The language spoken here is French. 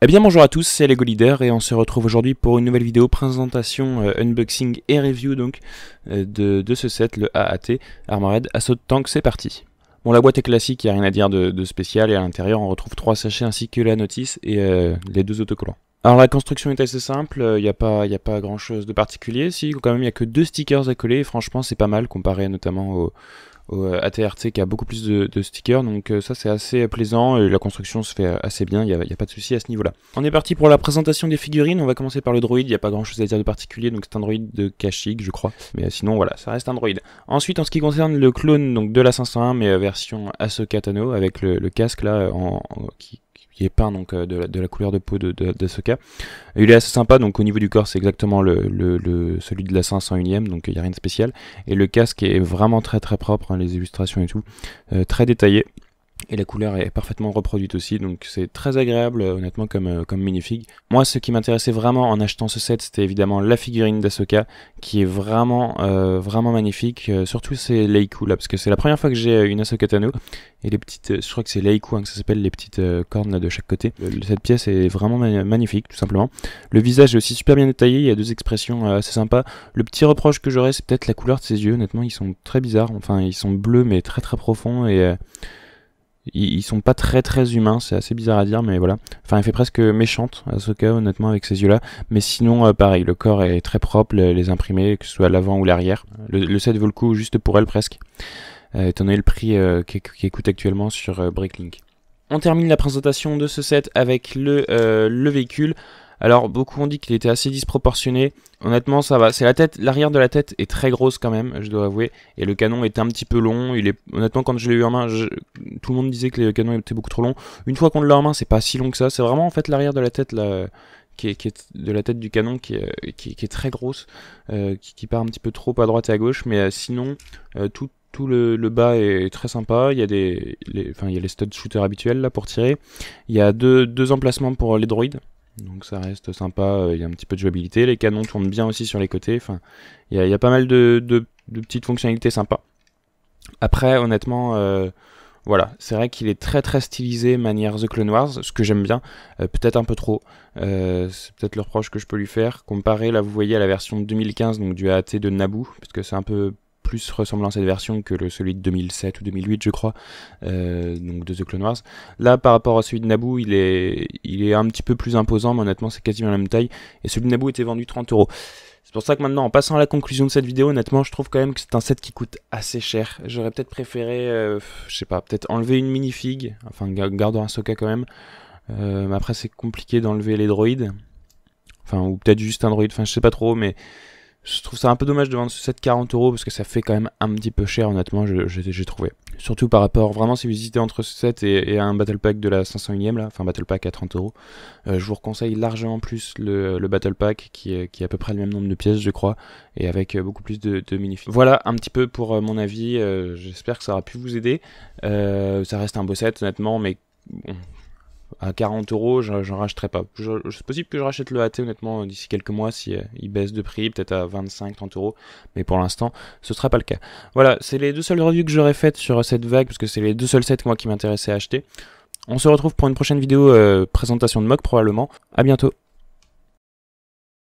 Eh bien bonjour à tous, c'est Lego Leader et on se retrouve aujourd'hui pour une nouvelle vidéo présentation, unboxing et review donc de ce set, le AAT Armored Assault Tank. C'est parti. Bon, la boîte est classique, il n'y a rien à dire de spécial et à l'intérieur on retrouve 3 sachets ainsi que la notice et les 2 autocollants. Alors la construction est assez simple, il n'y a pas grand chose de particulier, si quand même il n'y a que 2 stickers à coller et franchement c'est pas mal comparé notamment au ATRT qui a beaucoup plus de stickers, donc ça c'est assez plaisant et la construction se fait assez bien, il n'y a pas de souci à ce niveau là. On est parti pour la présentation des figurines, on va commencer par le droïde, il n'y a pas grand chose à dire de particulier, donc c'est un droïde de Kashyyyk je crois, mais sinon voilà, ça reste un droïde. Ensuite en ce qui concerne le clone donc de la 501 mais version Ahsoka Tano avec le casque là qui est peint donc de la couleur de peau d'Ahsoka. Il est assez sympa, donc au niveau du corps c'est exactement celui de la 501ème, donc il n'y a rien de spécial. Et le casque est vraiment très propre, hein, les illustrations et tout, très détaillé. Et la couleur est parfaitement reproduite aussi, donc c'est très agréable honnêtement comme minifig. Moi ce qui m'intéressait vraiment en achetant ce set, c'était évidemment la figurine d'Ahsoka, qui est vraiment magnifique, surtout c'est Leiku là, parce que c'est la première fois que j'ai une Ahsoka Tano, et les petites, je crois que c'est Leiku hein, que ça s'appelle, les petites cornes là de chaque côté. Cette pièce est vraiment magnifique tout simplement. Le visage est aussi super bien détaillé, il y a 2 expressions assez sympas. Le petit reproche que j'aurais c'est peut-être la couleur de ses yeux, honnêtement ils sont très bizarres, enfin ils sont bleus mais très profonds et... Ils sont pas très humains, c'est assez bizarre à dire, mais voilà. Enfin, elle fait presque méchante, Ahsoka, honnêtement, avec ces yeux-là. Mais sinon, pareil, le corps est très propre, les imprimés, que ce soit l'avant ou l'arrière. Le set vaut le coup juste pour elle, presque. Étant donné le prix qui coûte actuellement sur Bricklink. On termine la présentation de ce set avec le véhicule. Alors, beaucoup ont dit qu'il était assez disproportionné. Honnêtement, ça va. C'est la tête, l'arrière de la tête est très grosse quand même, je dois avouer. Et le canon est un petit peu long. Honnêtement, quand je l'ai eu en main, tout le monde disait que le canon était beaucoup trop long. Une fois qu'on l'a en main, c'est pas si long que ça. C'est vraiment en fait l'arrière de la tête là, qui est de la tête du canon qui est très grosse, qui part un petit peu trop à droite et à gauche. Mais sinon, tout le bas est très sympa. Il y a il y a les stud shooters habituels là pour tirer. Il y a deux emplacements pour les droïdes. Donc ça reste sympa, il y a un petit peu de jouabilité, les canons tournent bien aussi sur les côtés, enfin il y a pas mal de petites fonctionnalités sympas. Après honnêtement, voilà, c'est vrai qu'il est très stylisé manière The Clone Wars, ce que j'aime bien, peut-être un peu trop, c'est peut-être le reproche que je peux lui faire, comparé là vous voyez à la version 2015 donc du AAT de Naboo, parce que c'est un peu plus ressemblant à cette version que celui de 2007 ou 2008 je crois, donc de The Clone Wars. Là par rapport à celui de Naboo il est un petit peu plus imposant, mais honnêtement c'est quasiment la même taille, et celui de Naboo était vendu 30 €. C'est pour ça que maintenant en passant à la conclusion de cette vidéo, honnêtement je trouve quand même que c'est un set qui coûte assez cher. J'aurais peut-être préféré, je sais pas, peut-être enlever une minifig, enfin gardant Ahsoka quand même, mais après c'est compliqué d'enlever les droïdes, enfin ou peut-être juste un droïde, enfin je sais pas trop, mais je trouve ça un peu dommage de vendre ce set 40 € parce que ça fait quand même un petit peu cher honnêtement, j'ai trouvé. Surtout par rapport, vraiment si vous hésitez entre ce set et un Battle Pack de la 501ème là, enfin Battle Pack à 30 €, je vous conseille largement plus le Battle Pack qui est à peu près le même nombre de pièces je crois, et avec beaucoup plus de minifigs. Voilà un petit peu pour mon avis, j'espère que ça aura pu vous aider. Ça reste un beau set honnêtement, mais bon, à 40 €, j'en rachèterai pas. C'est possible que je rachète le AT honnêtement d'ici quelques mois si il baisse de prix, peut-être à 25-30 €, mais pour l'instant ce sera pas le cas. Voilà, c'est les 2 seules reviews que j'aurais faites sur cette vague, parce que c'est les 2 seuls sets moi qui m'intéressaient à acheter. On se retrouve pour une prochaine vidéo présentation de mock probablement. À bientôt.